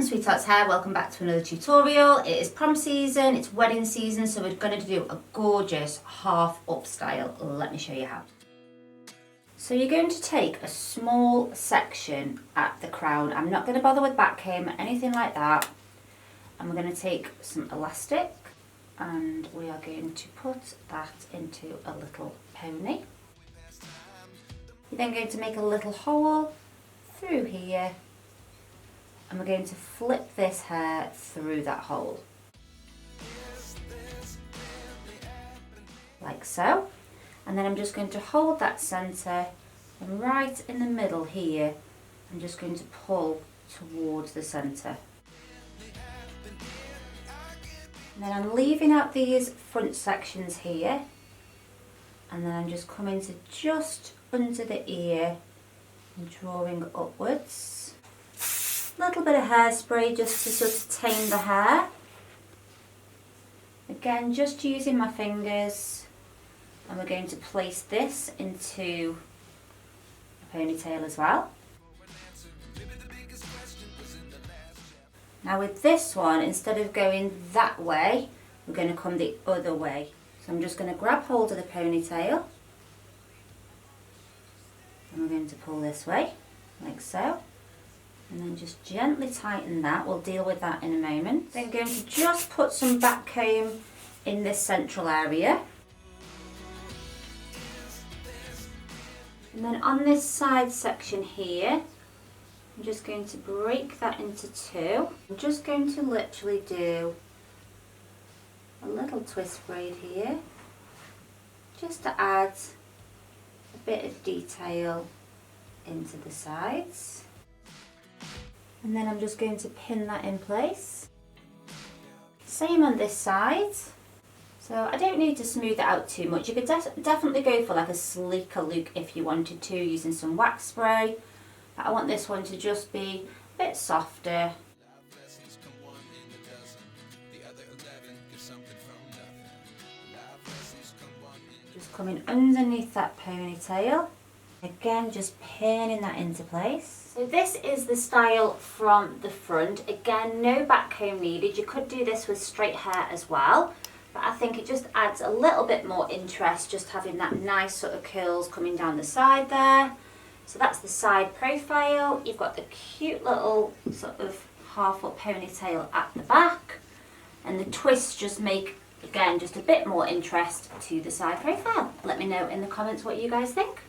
Sweetheart's Hair, welcome back to another tutorial. It is prom season, it's wedding season, so we're going to do a gorgeous half up style. Let me show you how. So you're going to take a small section at the crown. I'm not going to bother with back comb or anything like that. And we're going to take some elastic and we are going to put that into a little pony. You're then going to make a little hole through here. And we're going to flip this hair through that hole. Like so. And then I'm just going to hold that centre and right in the middle here, I'm just going to pull towards the centre. And then I'm leaving out these front sections here. And then I'm just coming to just under the ear and drawing upwards. A little bit of hairspray just to sort of tame the hair. Again, just using my fingers, and we're going to place this into a ponytail as well. Now with this one, instead of going that way, we're going to come the other way. So I'm just going to grab hold of the ponytail and we're going to pull this way, like so. And then just gently tighten that. We'll deal with that in a moment. Then going to just put some back comb in this central area. And then on this side section here, I'm just going to break that into two. I'm just going to literally do a little twist braid here, just to add a bit of detail into the sides. And then I'm just going to pin that in place. Same on this side. So I don't need to smooth it out too much. You could definitely go for like a sleeker look if you wanted to, using some wax spray. But I want this one to just be a bit softer. Just coming underneath that ponytail. Again, just pinning that into place. So this is the style from the front. Again, no back comb needed. You could do this with straight hair as well, but I think it just adds a little bit more interest, just having that nice sort of curls coming down the side there. So that's the side profile. You've got the cute little sort of half up ponytail at the back, and the twists just make, again, just a bit more interest to the side profile. Let me know in the comments what you guys think.